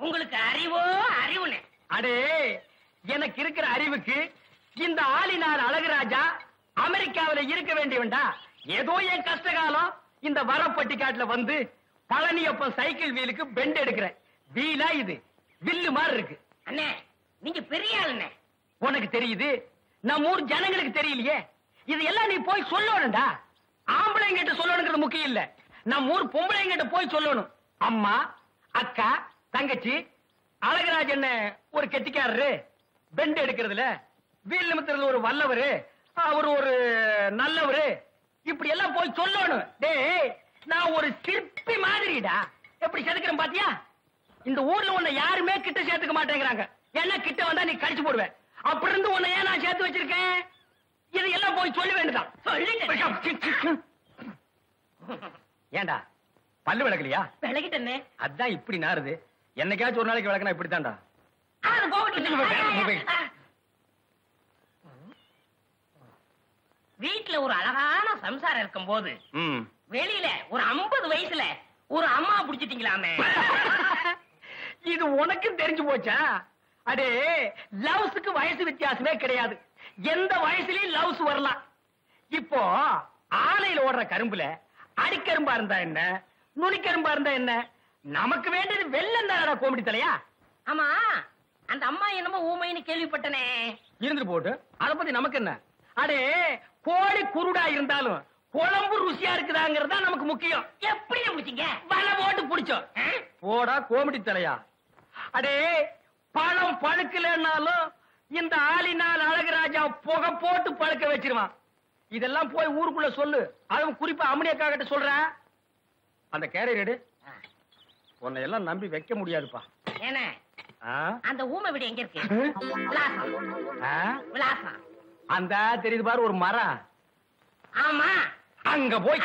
உங்களுக்கு அறிவோ அறிவுனே. அடே, எனக்கு இருக்கிற அறிவுக்கு இந்த ஆளினார் அழகுராஜா அமெரிக்காவில இருக்க வேண்டியவன்டா. ஏதோ என் கஷ்ட காலம் இந்த வரப்பட்டிக்காட்டுல வந்து பழனியப்பன் சைக்கிள் வீலுக்கு பெண்ட் எடுக்கிறேன். வீலா இது வில்லு மாதிரி இருக்கு. அண்ணே, நீங்க பெரிய ஆளுண்ணே. உனக்கு தெரியுது, நம்ம ஊர் ஜனங்களுக்கு தெரியலையே. இது எல்லாம் நீ போய் சொல்லணும்டா. ஆம்பளைங்கிட்ட சொல்லணுங்கிறது முக்கியம் இல்ல, நம்ம ஊர் பொம்பளைங்கிட்ட போய் சொல்லணும். அம்மா, அக்கா, தங்கச்சி, அழகராஜன் ஒரு கெட்டிக்காரரு, பெண்ட் எடுக்கிறதுல வீல் நிமித்துறதுல ஒரு வல்லவரு, அவர் ஒரு நல்லவரு, இப்படி எல்லாம் போய் சொல்லணும். டேய், நான் ஒரு சிற்பி மாதிரிடா. எப்படி செதுக்கிறேன் பாத்தியா? இந்த ஊர்ல உன்னை யாருமே கிட்ட சேர்த்துக்க மாட்டேங்கிறாங்க. என்ன கிட்ட வந்தா நீ கடிச்சு போடுவேன். அப்படி இருந்து உன்னை ஏன் நான் சேர்த்து வச்சிருக்கேன்? இது எல்லாம் போய் சொல்ல வேண்டியதான். ஏண்டா பல்லு விளக்கலையா? விலகிட்டே. அதான் இப்படி நாருது. என்னைக்காச்சும் ஒரு நாளைக்கு விளக்கனா இப்படித்தான்டா. வீட்டுல ஒரு அழகான சம்சாரம் இருக்கும் போது வெளியில ஒரு 50 வயசுல ஒரு அம்மா புடிச்சிட்டீங்களாமே. இது உனக்கு தெரிஞ்சு போச்சா? அடே, லவ்ஸுக்கு வயசு வித்தியாசமே கிடையாது. எந்த வயசுலயும் லவ்ஸ் வரலாம். இப்போ ஆலையில ஓடுற கரும்புல அடிக்கரும்பா இருந்தா என்ன, நுனிக்கரும்பா இருந்தா என்ன? நமக்கு வேண்டியது வெள்ளம் தானடா கோமடி தலையா. ஆமா, அந்த அம்மா என்னமோ ஊமைன்னு கேள்விப்பட்டனே. இருந்துட்டு போட்டு அத பத்தி நமக்கு என்ன? அடே, கோழி குருடா இருந்தாலும் குழம்பு ருசியா இருக்குதாங்கிறதா நமக்கு முக்கியம். எப்படி முடிச்சீங்க? வலை போட்டு புடிச்சோம். போடா கோமடி தலையா. அடே, பழம் பழுக்கலன்னாலும் இந்த ஆளினால் அழகுராஜா புகை போட்டு பழுக்க வச்சிருவான். இதெல்லாம் போய் ஊருக்குள்ள சொல்லு. அதுவும் குறிப்பா அம்மனியக்கா கிட்ட சொல்றேன். அந்த கேரியர் எடு. உன்னை எல்லாம் நம்பி வைக்க முடியாதுப்பா. ஏன்னா அந்த ஊமை வீடு எங்க இருக்கு? விலாசம். விலாசம் அந்த தெரியுது பாரு ஒரு மரம். ஆமா, அங்க போய்